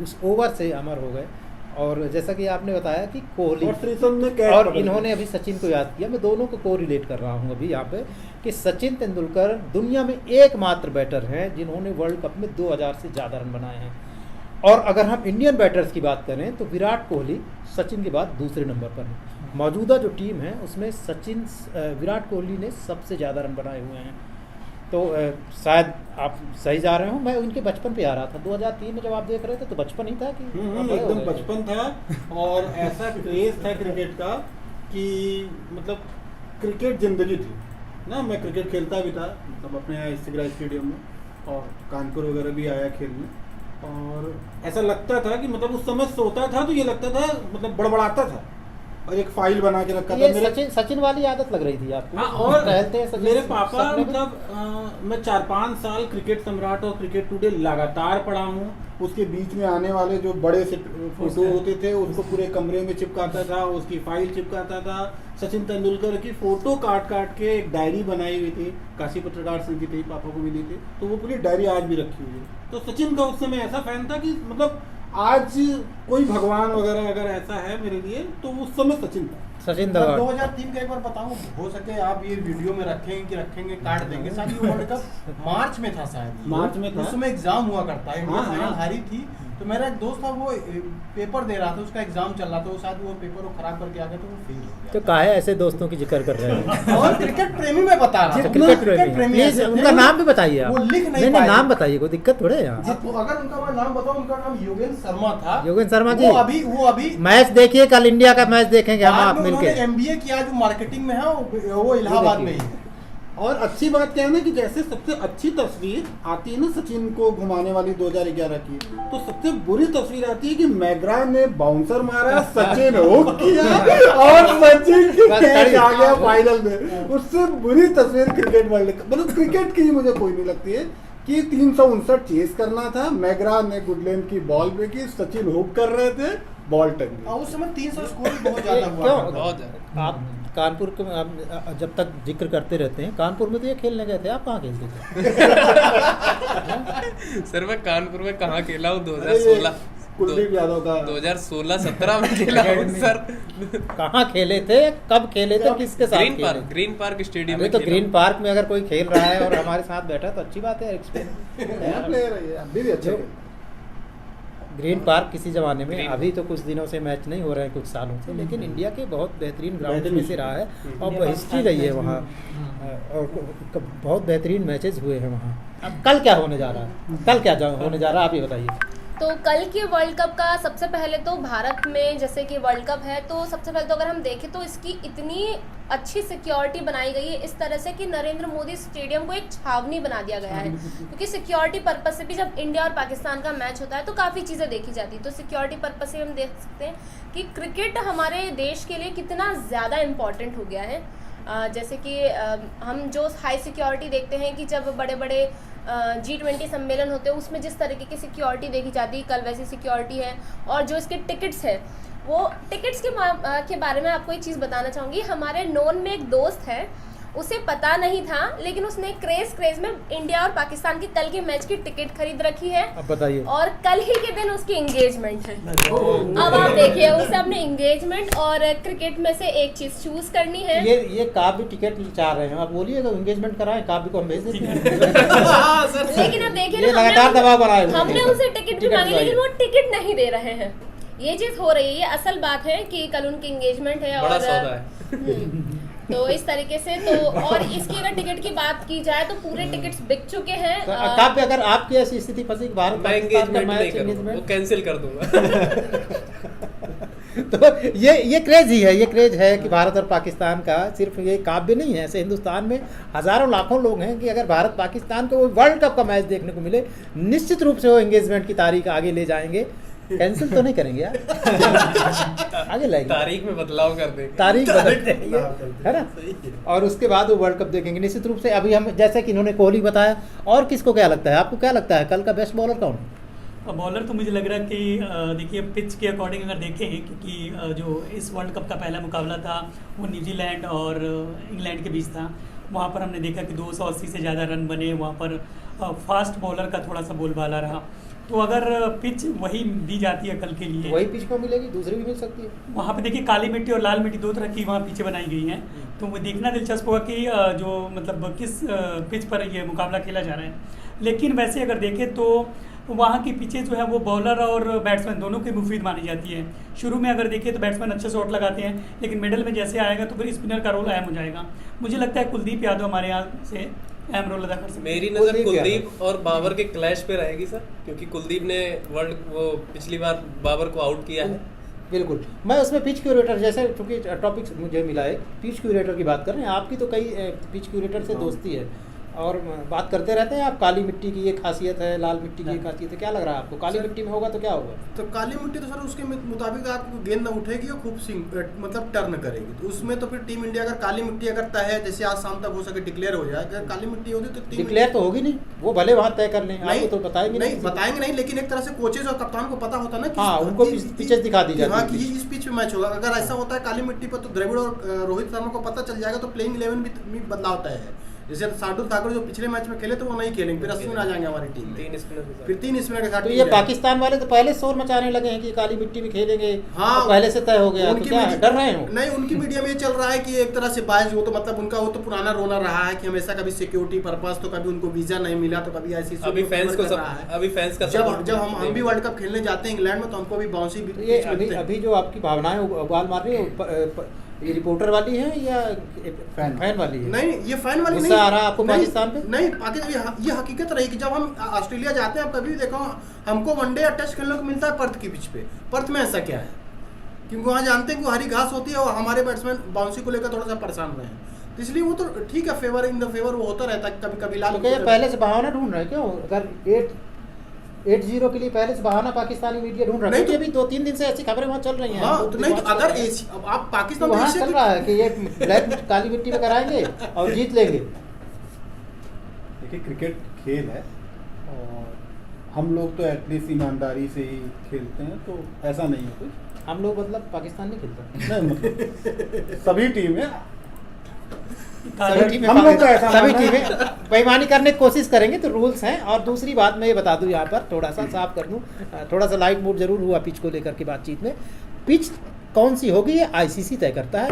उस ओवर से अमर हो गए। और जैसा कि आपने बताया कि कोहली और श्रीसंत ने कैच और पकड़ इन्होंने लिया। अभी सचिन को याद किया। मैं दोनों को कोरिलेट कर रहा हूँ अभी यहाँ पे कि सचिन तेंदुलकर दुनिया में एकमात्र बैटर हैं जिन्होंने वर्ल्ड कप में 2000 से ज़्यादा रन बनाए हैं। और अगर हम इंडियन बैटर्स की बात करें तो विराट कोहली सचिन के बाद दूसरे नंबर पर है। मौजूदा जो टीम है उसमें विराट कोहली ने सबसे ज़्यादा रन बनाए हुए हैं। तो शायद आप सही जा रहे हो। मैं उनके बचपन पे आ रहा था 2003 में जब आप देख रहे थे तो बचपन ही था कि बड़े हो एकदम गए? बचपन था और ऐसा क्रेज था क्रिकेट का कि मतलब क्रिकेट जिंदगी थी ना। मैं क्रिकेट खेलता भी था, मतलब अपने इस्तिकलाल स्टेडियम में, और कानपुर वगैरह भी आया खेलने। और ऐसा लगता था कि मतलब उस समय सोता था तो ये लगता था मतलब बड़बड़ाता था, और एक फाइल बना के रखा था ये मेरे। सचिन वाली आदत लग रही थी आपको? हाँ, और टहलते हैं सचिन मेरे पापा सपने में? मतलब मैं 4-5 साल क्रिकेट सम्राट और क्रिकेट टुडे लगातार पढ़ा हूँ। उसके बीच में आने वाले जो बड़े से फोटो होते थे उसको पूरे कमरे में चिपकाता था, उसकी फाइल चिपकाता था। सचिन तेंदुलकर की फोटो काट के एक डायरी बनाई हुई थी, काशी पत्रकार संघ की थी, पापा को मिली थी, तो वो पूरी डायरी आज भी रखी हुई है। तो सचिन का उस समय ऐसा फैन था कि मतलब आज कोई भगवान वगैरह अगर ऐसा है मेरे लिए तो उस समय सचिन था। सचिन सर, दवाड़ 2003 का एक बार बताऊं, हो सके आप ये वीडियो में रखेंगे कि रखेंगे, काट देंगे। शायद ये वर्ल्ड कप मार्च में था, शायद मार्च में था। उस समय एग्जाम हुआ करता है, इंडिया हाँ, फाइनल हाँ। हारी थी, तो मेरा एक दोस्त था, वो पेपर दे रहा था, उसका एग्जाम चल रहा था, वो शायद वो पेपर वो खराब करके आ गया, तो वो फेल हो गया। तो काहे ऐसे दोस्तों की जिक्र कर रहे हैं? और क्रिकेट प्रेमी मैं बता रहा अच्छा, हूँ, क्रिकेट प्रेमी ऐसे प्लीज थे, उनका नाम भी बताइए आप। वो लिख नहीं नहीं पाए। नाम बताइए, कोई दिक्कत थोड़े है यहाँ। हाँ, तो अगर उनका मैं नाम बताऊं, उनका नाम योगेंद्र शर्मा था। योगेंद्र शर्मा जी, वो अभी मैच देखिए, कल इंडिया का मैच देखेंगे हम बाद आप में मिलके। उन्होंने MBA किया, जो मार्केटिंग में है, वो इलाहाबाद में ही है। और अच्छी बात क्या है ना कि जैसे सबसे अच्छी तस्वीर आती है ना सचिन को घुमाने वाली 2011 की, तो सबसे बुरी तस्वीर आती है कि मैग्रा ने बाउंसर मारा, सचिन हुक किया और सचिन की बस कैच खड़ी। आ गया फाइनल में। उससे बुरी तस्वीर क्रिकेट वर्ल्ड कप, मतलब क्रिकेट की मुझे कोई नहीं लगती है कि 359 चेस करना था, मैग्रा ने गुडलैंड की बॉल पे की, सचिन हुक कर रहे थे, बॉल टंग गई। और उस समय 300 स्कोर भी बहुत ज्यादा हुआ क्यों? करता था। बहुत ज़्यादा। आप कानपुर के आप जब तक जिक्र करते रहते हैं, कानपुर में तो ये खेलने गए थे, आप कहाँ खेलते थे? सर मैं कानपुर में कहाँ खेला हूँ? अरे ये 2016 कुलदीप यादव का 2016-17 में खेला हूँ सर। कहाँ खेले थे, कब खेले थे, किसके साथ खेले? ग्रीन पार्क स्टेडियम अरे में तो खेला ग्रीन हूँ। पार्क में अगर कोई खेल रहा है और हमारे साथ बैठा तो अच्छी बात है। नया प्लेयर है ये, अभी भी अच्छा जो- खेलता है। ग्रीन पार्क किसी जमाने में, ग्रीन- अभी तो कुछ दिनों से मैच नहीं हो रहे हैं, कुछ सालों से, लेकिन इंडिया के बहुत बेहतरीन ग्राउंड बेहतरीन में से रहा है और इंडिया हिस्ट्री रही है वहाँ, और बहुत बेहतरीन मैचेस हुए हैं वहाँ। अब कल क्या होने जा रहा है, कल क्या होने जा रहा है, आप ये बताइए। तो कल के वर्ल्ड कप का सबसे पहले तो भारत में जैसे कि वर्ल्ड कप है, तो सबसे पहले तो अगर हम देखें तो इसकी इतनी अच्छी सिक्योरिटी बनाई गई है इस तरह से कि नरेंद्र मोदी स्टेडियम को एक छावनी बना दिया गया है, क्योंकि सिक्योरिटी पर्पज से भी जब इंडिया और पाकिस्तान का मैच होता है तो काफ़ी चीज़ें देखी जाती है। तो सिक्योरिटी पर्पज से हम देख सकते हैं कि क्रिकेट हमारे देश के लिए कितना ज़्यादा इम्पॉर्टेंट हो गया है। जैसे कि हम जो हाई सिक्योरिटी देखते हैं कि जब बड़े बड़े G20 सम्मेलन होते हैं उसमें जिस तरीके की सिक्योरिटी देखी जाती है, कल वैसी सिक्योरिटी है। और जो इसके टिकट्स हैं, वो टिकट्स के बारे में आपको एक चीज़ बताना चाहूँगी। हमारे नोन में एक दोस्त है, उसे पता नहीं था, लेकिन उसने क्रेज में इंडिया और पाकिस्तान के कल के मैच की टिकट खरीद रखी है अब बताइए। और कल ही के दिन उसकी एंगेजमेंट है। अब आप देखिए, उसे अपने एंगेजमेंट और क्रिकेट में से एक चीज चूज करनी है। ये काव्य टिकट चाह रहे हैं, आप बोलिएगा एंगेजमेंट कराएं, काव्य को हम भेज देते हैं। लेकिन अब देखिए ये ना, लगातार दबाव बनाए हुए हैं। हमने उनसे टिकट भी मांगी, लेकिन वो टिकट नहीं दे रहे हैं। ये चीज हो रही है, ये असल बात है कि कल उनकी एंगेजमेंट है। बड़ा और सौदा है। तो इस तरीके से तो, और इसकी अगर टिकट की बात की जाए तो पूरे टिकट्स बिक चुके हैं। तो काव्य, अगर आपकी ऐसी स्थिति फंसी कि भारत मैं पाकिस्तान का एंगेजमेंट नहीं मैच, करूँगा, वो engagement, कैंसिल कर दूंगा। तो ये क्रेज ही है, ये क्रेज है कि भारत और पाकिस्तान का। सिर्फ ये काव्य नहीं है, ऐसे हिंदुस्तान में हजारों लाखों लोग हैं कि अगर भारत पाकिस्तान को वर्ल्ड कप का मैच देखने को मिले, निश्चित रूप से वो एंगेजमेंट की तारीख आगे ले जाएंगे। कैंसिल तो नहीं करेंगे यार, आगे लाएंगे, तारीख में बदलाव कर देंगे। तारीख बदल देंगे, है ना। और उसके बाद वो वर्ल्ड कप देखेंगे निश्चित रूप से। अभी हम, जैसे कि इन्होंने कोहली बताया, और किसको क्या लगता है, आपको क्या लगता है कल का बेस्ट बॉलर कौन है? बॉलर तो मुझे लग रहा है कि देखिए पिच के अकॉर्डिंग अगर देखें, क्योंकि जो इस वर्ल्ड कप का पहला मुकाबला था वो न्यूजीलैंड और इंग्लैंड के बीच था, वहाँ पर हमने देखा कि 280 से ज़्यादा रन बने। वहाँ पर फास्ट बॉलर का थोड़ा सा बोलबाला रहा। तो अगर पिच वही दी जाती है कल के लिए, वही पिच को मिलेगी, दूसरी भी मिल सकती है। वहाँ पे देखिए काली मिट्टी और लाल मिट्टी दो तरह की वहाँ पीछे बनाई गई हैं। तो वो देखना दिलचस्प होगा कि जो मतलब किस पिच पर ये मुकाबला खेला जा रहा है। लेकिन वैसे अगर देखें तो वहाँ की पिचें जो है वो बॉलर और बैट्समैन दोनों की मुफीद मानी जाती है। शुरू में अगर देखें तो बैट्समैन अच्छे शॉट लगाते हैं, लेकिन मिडल में जैसे आएगा तो फिर स्पिनर का रोल अहम हो जाएगा। मुझे लगता है कुलदीप यादव हमारे यहाँ से अहम रोल अदा कर सकते हैं। मेरी नज़र कुलदीप और बाबर के क्लैश पे रहेगी सर, क्योंकि कुलदीप ने पिछली बार बाबर को आउट किया है। बिल्कुल, मैं उसमें पिच क्यूरेटर, जैसे चूंकि टॉपिक मुझे मिला है, पिच क्यूरेटर की बात कर रहे हैं। आपकी तो कई पिच क्यूरेटर से दोस्ती है और बात करते रहते हैं आप। काली मिट्टी की ये खासियत है, लाल मिट्टी की ये खासियत है, क्या लग रहा है आपको? काली मिट्टी में होगा तो क्या होगा? तो काली मिट्टी तो सर उसके मुताबिक आपको गेंद न उठेगी और खूब मतलब टर्न करेगी। तो उसमें तो फिर टीम इंडिया अगर काली मिट्टी अगर तय है, जैसे आज शाम तक हो सके डिक्लेयर हो जाए, अगर काली मिट्टी होगी तो टीम डिक्लेयर तो होगी नहीं, वो भले वहाँ तय कर लें, आपको तो बताएंगे नहीं बताएंगे नहीं, लेकिन एक तरह से कोचेज और कप्तान को पता होता है ना कि हाँ, उनको पिचेस दिखा दी जाती है। हाँ, कि इस पिच पे मैच होगा। अगर ऐसा होता है काली मिट्टी पर तो द्रविड़ और रोहित शर्मा को पता चल जाएगा, तो प्लेइंग 11 भी बदलाव तय है। जैसे शार्दुल ठाकुर जो पिछले मैच में खेले तो वो नहीं खेलेंगे, फिर अश्विन आ जाएंगे हमारी टीम में, 3 स्पिनर के साथ। फिर 3 स्पिनर के साथ तो टीम ये जाएगी। पाकिस्तान वाले तो पहले शोर मचाने लगे हैं कि काली मिट्टी में खेलेंगे, हाँ, तो पहले से तय हो गया, तो उनकी क्या मीडिया- डर रहे हो? नहीं, उनकी मीडिया में ये चल रहा है कि एक तरह से बायस, वो तो मतलब उनका वो तो पुराना रोना रहा है कि हमेशा कभी सिक्योरिटी पर्पस, तो कभी उनको वीजा नहीं मिला, तो कभी ऐसी अभी फैंस को अभी फैंस का जब support जब हम भी नहीं। वर्ल्ड कप खेलने जाते हैं इंग्लैंड में, तो हमको भी बाउंसी तो ये अभी जो आपकी भावनाएं उबाल मार रही है, ये रिपोर्टर वाली है या फैन वाली है? नहीं, ये फैन वाली गुस्सा नहीं आ रहा है आपको नहीं, पाकिस्तान पे? नहीं, पाकिस्तान ये हकीकत रही कि जब हम ऑस्ट्रेलिया जाते हैं, आप कभी भी देखो हमको वनडे या टेस्ट खेलने को मिलता है पर्थ की पिच पे। पर्थ में ऐसा क्या है, क्योंकि वहाँ जानते हैं कि हरी घास होती है और हमारे बैट्समैन बाउंसी को लेकर थोड़ा सा परेशान रहे हैं, तो इसलिए वो तो ठीक है, फेवर इन द फेवर वो होता रहता है, कभी कभी लाल तो क्या ये पहले से बहाना ढूंढ रहे हैं क्यों? अगर 8-0 के लिए पहले से बहाना पाकिस्तानी मीडिया ढूंढ रहा है, नहीं क्योंकि अभी 2-3 दिन से ऐसी खबरें वहाँ चल रही हैं। हाँ, तो नहीं, तो अगर अब आप तो पाकिस्तान वहाँ एशिया चल की- रहा है कि ये ब्लैक काली मिट्टी में कराएंगे और जीत लेंगे। देखिए क्रिकेट खेल है और हम लोग तो एटलीस्ट ईमानदारी से ही खेलते हैं, तो ऐसा नहीं है कुछ। हम लोग मतलब पाकिस्तान नहीं खेलता, नहीं मतलब सभी टीमें सभी टीमें हम लोग का ऐसा सभी मानना है। टीमें बेईमानी करने की कोशिश करेंगे, तो रूल्स हैं। और दूसरी बात मैं ये बता दूं, यहाँ पर थोड़ा सा साफ कर दूं, थोड़ा सा लाइट मूड जरूर हुआ पिच को लेकर के बातचीत में। पिच कौन सी होगी ये आईसीसी तय करता है,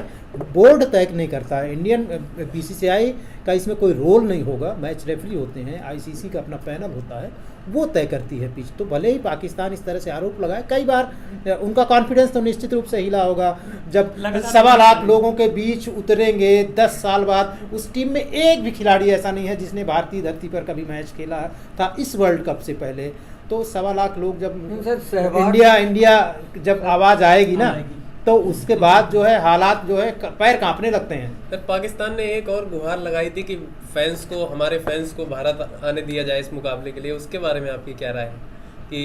बोर्ड तय नहीं करता है। इंडियन बीसीसीआई का इसमें कोई रोल नहीं होगा, मैच रेफरी होते हैं, आईसीसी का अपना पैनल होता है, वो तय करती है पिच। तो भले ही पाकिस्तान इस तरह से आरोप लगाए, कई बार उनका कॉन्फिडेंस तो निश्चित रूप से हिला होगा जब लगातार 1.25 लाख लोगों के बीच उतरेंगे 10 साल बाद। उस टीम में एक भी खिलाड़ी ऐसा नहीं है जिसने भारतीय धरती पर कभी मैच खेला था इस वर्ल्ड कप से पहले। तो 1.25 लाख लोग जब सर, सहवाग- इंडिया जब आवाज़ आएगी ना, आएगी। तो उसके बाद जो है हालात जो है पैर कांपने लगते हैं। सर, पाकिस्तान ने एक और गुहार लगाई थी कि फैंस को, हमारे फैंस को भारत आने दिया जाए इस मुकाबले के लिए। उसके बारे में आपकी क्या राय है कि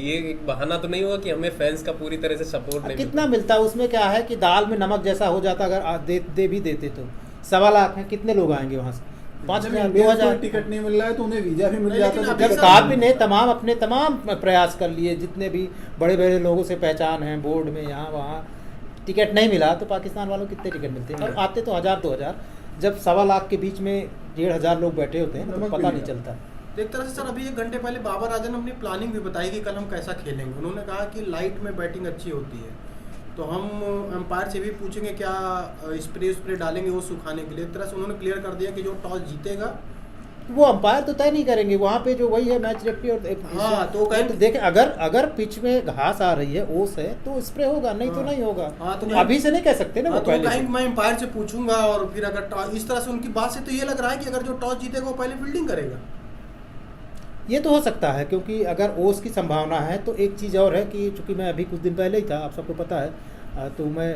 ये एक बहाना तो नहीं होगा कि हमें फैंस का पूरी तरह से सपोर्ट नहीं कितना मिलता है उसमें? क्या है कि दाल में नमक जैसा हो जाता अगर दे भी देते तो। 1.25 लाख हैं, कितने लोग आएंगे वहाँ से? 5,000 इंडियंस को 2,000 टिकट नहीं मिल रहा है तो उन्हें वीजा भी मिल नहीं, जाता लेकिन है, अभी तो सर- काबिन ने अपने तमाम प्रयास कर लिए, जितने भी बड़े बड़े लोगों से पहचान है बोर्ड में, यहाँ वहाँ टिकट नहीं मिला तो पाकिस्तान वालों को कितने टिकट मिलते हैं? और आते तो 1,000-2,000, जब 1.25 लाख के बीच में 1,500 लोग बैठे होते हैं तो नमक पता भी नहीं नहीं चलता। तो एक तरह से सर अभी 1 घंटे पहले बाबर आजम ने अपनी प्लानिंग भी बताई कि कल हम कैसा खेलेंगे। उन्होंने कहा कि लाइट में बैटिंग अच्छी होती है, तो हम एम्पायर से भी पूछेंगे क्या स्प्रे डालेंगे वो सुखाने के लिए। एक तरह से उन्होंने क्लियर कर दिया कि जो टॉस जीतेगा वो अंपायर तो तय नहीं करेंगे, वहाँ पे जो वही है मैच रेफरी और हाँ, तो कहीं- देखें अगर पिच में घास आ रही है, ओस है, तो स्प्रे होगा, नहीं तो हाँ। नहीं होगा। हाँ, तो अभी से नहीं कह सकते ना वो हाँ, तो पहले कहीं से। मैं एम्पायर से पूछूंगा, और फिर अगर इस तरह से उनकी बात से तो ये लग रहा है कि अगर जो टॉस जीतेगा वो पहले फील्डिंग करेगा। ये तो हो सकता है, क्योंकि अगर ओस की संभावना है तो एक चीज़ और है कि चूंकि मैं अभी कुछ दिन पहले ही था, आप सबको पता है, तो मैं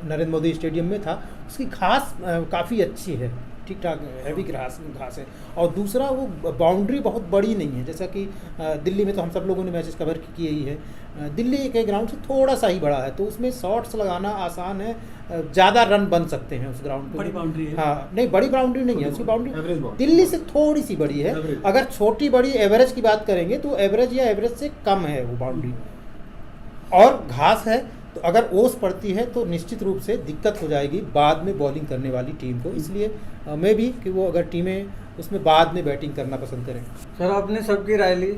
नरेंद्र मोदी स्टेडियम में था। उसकी घास काफ़ी अच्छी है, ठीक ठाक हैवी घास है। और दूसरा वो बाउंड्री बहुत बड़ी नहीं है, जैसा कि दिल्ली में तो हम सब लोगों ने मैचेस कवर किए ही है। दिल्ली के ग्राउंड से थोड़ा सा ही बड़ा है, तो उसमें शॉट्स लगाना आसान है, ज़्यादा रन बन सकते हैं उस ग्राउंड पे। बड़ी बाउंड्री है। हाँ, नहीं बड़ी बाउंड्री नहीं है उसकी, Average बाउंड्री boundary। दिल्ली से थोड़ी सी बड़ी है। Average। अगर छोटी बड़ी एवरेज की बात करेंगे तो एवरेज या एवरेज से कम है वो बाउंड्री, और घास है। तो अगर ओस पड़ती है तो निश्चित रूप से दिक्कत हो जाएगी बाद में बॉलिंग करने वाली टीम को। इसलिए मैं भी कि वो अगर टीमें उसमें बाद में बैटिंग करना पसंद करें। सर, आपने सबकी राय ली,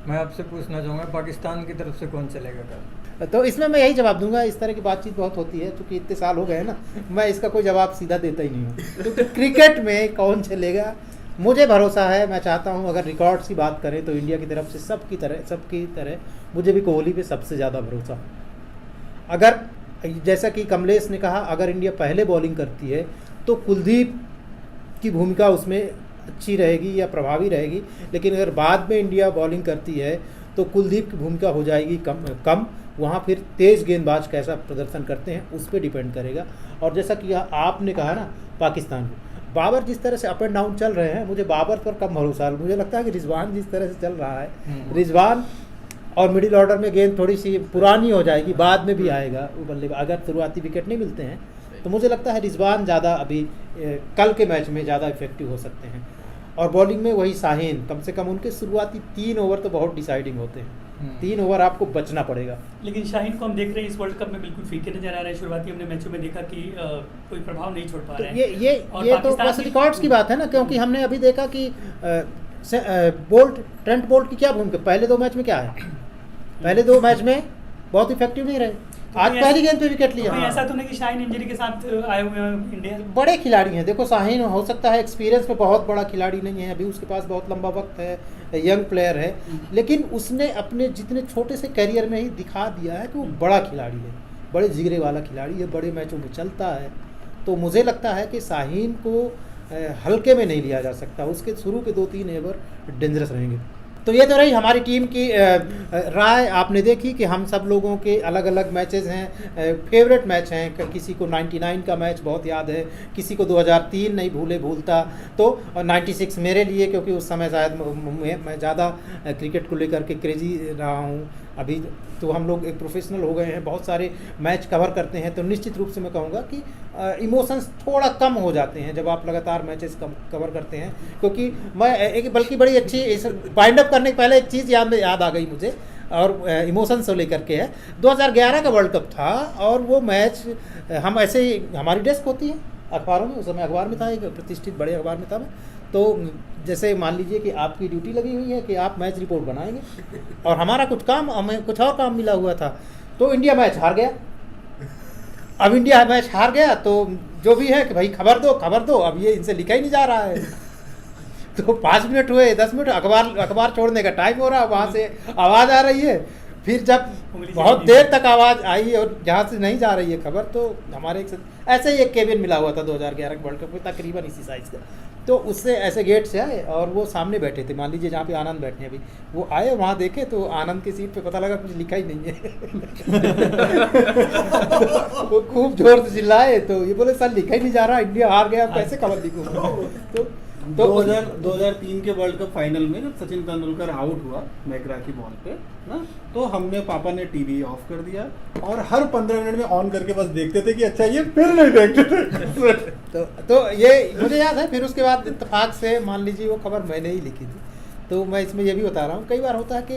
मैं आपसे पूछना चाहूँगा पाकिस्तान की तरफ से कौन चलेगा कल? तो इसमें मैं यही जवाब दूंगा, इस तरह की बातचीत बहुत होती है, क्योंकि इतने साल हो गए हैं ना, मैं इसका कोई जवाब सीधा देता ही नहीं हूँ। क्योंकि क्रिकेट में कौन चलेगा, मुझे भरोसा है, मैं चाहता हूँ अगर रिकॉर्ड्स की बात करें तो इंडिया की तरफ से सबकी तरह मुझे भी कोहली पे सबसे ज़्यादा भरोसा है। अगर जैसा कि कमलेश ने कहा, अगर इंडिया पहले बॉलिंग करती है तो कुलदीप की भूमिका उसमें अच्छी रहेगी या प्रभावी रहेगी, लेकिन अगर बाद में इंडिया बॉलिंग करती है तो कुलदीप की भूमिका हो जाएगी कम। वहाँ फिर तेज़ गेंदबाज कैसा प्रदर्शन करते हैं उस पर डिपेंड करेगा। और जैसा कि आपने कहा ना, पाकिस्तान बाबर जिस तरह से अप एंड डाउन चल रहे हैं, मुझे बाबर पर कम भरोसा है। मुझे लगता है कि रिजवान जिस तरह से चल रहा है, रिजवान और मिडिल ऑर्डर में गेंद थोड़ी सी पुरानी हो जाएगी, बाद में भी आएगा वो बल्ले। अगर शुरुआती विकेट नहीं मिलते हैं तो मुझे लगता है रिजवान ज़्यादा अभी कल के मैच में ज़्यादा इफेक्टिव हो सकते हैं। और बॉलिंग में वही शाहीन, कम से कम उनके शुरुआती 3 ओवर तो बहुत डिसाइडिंग होते हैं। 3 ओवर आपको बचना पड़ेगा। लेकिन शाहीन को हम देख रहे हैं इस वर्ल्ड कप में बिल्कुल फीके नजर आ रहे हैं। शुरुआती हमने मैचों में देखा कि कोई प्रभाव नहीं छोड़ पा तो रहे हैं। ये तो बस रिकॉर्ड्स की बात है ना, क्योंकि हमने अभी देखा कि ट्रेंट बोल्ट की क्या भूमिका पहले 2 मैच में क्या है, पहले 2 मैच में बहुत इफेक्टिव नहीं रहे, आज पहली गेंद पे विकेट लिया। ऐसा तो नहीं कि शाहीन इंजरी के साथ आए हुए हैं इंडिया। बड़े खिलाड़ी हैं, देखो शाहीन हो सकता है एक्सपीरियंस में बहुत बड़ा खिलाड़ी नहीं है, अभी उसके पास बहुत लंबा वक्त है, यंग प्लेयर है, लेकिन उसने अपने जितने छोटे से करियर में ही दिखा दिया है कि वो बड़ा खिलाड़ी है, बड़े जिगरे वाला खिलाड़ी है, बड़े मैचों में चलता है। तो मुझे लगता है कि शाहीन को हल्के में नहीं लिया जा सकता, उसके शुरू के 2-3 ओवर डेंजरस रहेंगे। तो ये तो रही हमारी टीम की राय। आपने देखी कि हम सब लोगों के अलग अलग मैचेस हैं, फेवरेट मैच हैं। किसी को 99 का मैच बहुत याद है, किसी को 2003 नहीं भूलता, तो 96 मेरे लिए, क्योंकि उस समय शायद मैं ज़्यादा क्रिकेट को लेकर के क्रेजी रहा हूँ। अभी तो हम लोग एक प्रोफेशनल हो गए हैं, बहुत सारे मैच कवर करते हैं, तो निश्चित रूप से मैं कहूँगा कि इमोशंस थोड़ा कम हो जाते हैं जब आप लगातार मैचेस कवर करते हैं। क्योंकि मैं एक बल्कि बड़ी अच्छी वाइंड अप करने के पहले एक चीज़ याद आ गई मुझे, और इमोशंस को लेकर के है। 2011 का वर्ल्ड कप था और वो मैच हम ऐसे ही, हमारी डेस्क होती है अखबारों में, उस समय अखबार में था, एक प्रतिष्ठित बड़े अखबार में था मैं, तो जैसे मान लीजिए कि आपकी ड्यूटी लगी हुई है कि आप मैच रिपोर्ट बनाएंगे, और हमारा हमें कुछ और काम मिला हुआ था। तो इंडिया मैच हार गया। अब इंडिया मैच हार गया तो जो भी है कि भाई खबर दो, अब ये इनसे लिखा ही नहीं जा रहा है। तो 5 मिनट हुए, 10 मिनट, अखबार छोड़ने का टाइम हो रहा है, वहाँ से आवाज़ आ रही है, फिर जब बहुत देर तक आवाज़ आई और जहाँ से नहीं जा रही है खबर, तो हमारे ऐसे ही एक केबिन मिला हुआ था 2011 के वर्ल्ड कप में, तकरीबन इसी साइज़ का। तो उससे ऐसे गेट से आए और वो सामने बैठे थे, मान लीजिए जहाँ पे आनंद बैठे हैं अभी, वो आए वहाँ देखे तो आनंद की सीट पे पता लगा कुछ लिखा ही नहीं है। वो खूब जोर से चिल्लाए, तो ये बोले सर लिखा ही नहीं जा रहा, इंडिया हार गया, कैसे खबर लिखूंगा। तो 2003 के वर्ल्ड कप फाइनल में जब सचिन तेंदुलकर आउट हुआ मैकग्रा की बॉल पे ना, तो हमने पापा ने टीवी ऑफ कर दिया और हर 15 मिनट में ऑन करके बस देखते थे कि अच्छा ये फिर नहीं देखते थे। तो ये मुझे याद है। फिर उसके बाद इत्तेफाक से मान लीजिए वो खबर मैंने ही लिखी थी, तो मैं इसमें ये भी बता रहा हूँ, कई बार होता है कि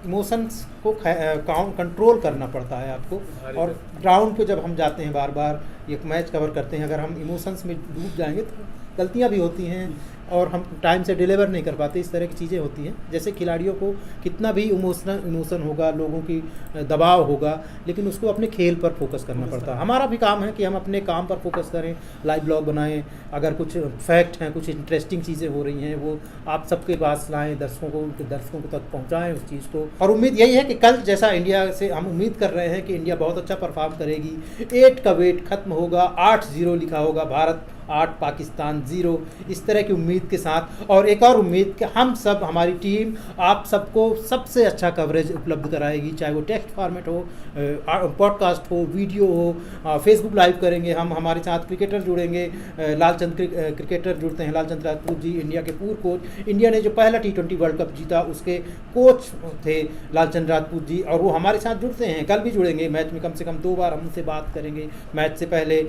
इमोशंस को कंट्रोल करना पड़ता है आपको, और ग्राउंड पे जब हम जाते हैं बार बार एक मैच कवर करते हैं, अगर हम इमोशंस में डूब जाएंगे तो गलतियां भी होती हैं और हम टाइम से डिलीवर नहीं कर पाते, इस तरह की चीज़ें होती हैं। जैसे खिलाड़ियों को कितना भी इमोशन होगा, लोगों की दबाव होगा, लेकिन उसको अपने खेल पर फोकस करना पड़ता है। हमारा भी काम है कि हम अपने काम पर फोकस करें, लाइव ब्लॉग बनाएं, अगर कुछ फैक्ट हैं, कुछ इंटरेस्टिंग चीज़ें हो रही हैं, वो आप सबके पास लाएँ, दर्शकों तक पहुँचाएँ उस चीज़ को। और उम्मीद यही है कि कल जैसा इंडिया से हम उम्मीद कर रहे हैं कि इंडिया बहुत अच्छा परफॉर्म करेगी, 8 का वेट खत्म होगा, 8-0 लिखा होगा, भारत 8 पाकिस्तान 0, इस तरह की उम्मीद के साथ। और एक और उम्मीद कि हम सब, हमारी टीम आप सबको सबसे अच्छा कवरेज उपलब्ध कराएगी, चाहे वो टेक्स्ट फॉर्मेट हो, पॉडकास्ट हो, वीडियो हो, फेसबुक लाइव करेंगे हम, हमारे साथ क्रिकेटर जुड़ेंगे, लालचंद क्रिकेटर जुड़ते हैं, लालचंद राजपूत जी इंडिया के पूर्व कोच, इंडिया ने जो पहला T20 वर्ल्ड कप जीता उसके कोच थे लालचंद राजपूत जी, और वो हमारे साथ जुड़ते हैं, कल भी जुड़ेंगे। मैच में कम से कम 2 बार हमसे बात करेंगे, मैच से पहले,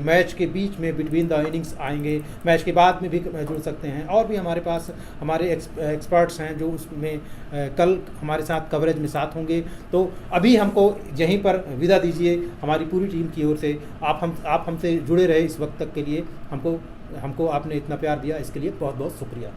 मैच के बीच में, बिटवीन द इनिंग्स आएंगे, मैच के बाद में भी जुड़ सकते हैं। और भी हमारे पास हमारे एक्सपर्ट्स हैं जो उसमें कल हमारे साथ कवरेज में साथ होंगे। तो अभी हमको यहीं पर विदा दीजिए हमारी पूरी टीम की ओर से। आप हमसे जुड़े रहे इस वक्त तक के लिए, हमको आपने इतना प्यार दिया, इसके लिए बहुत बहुत शुक्रिया।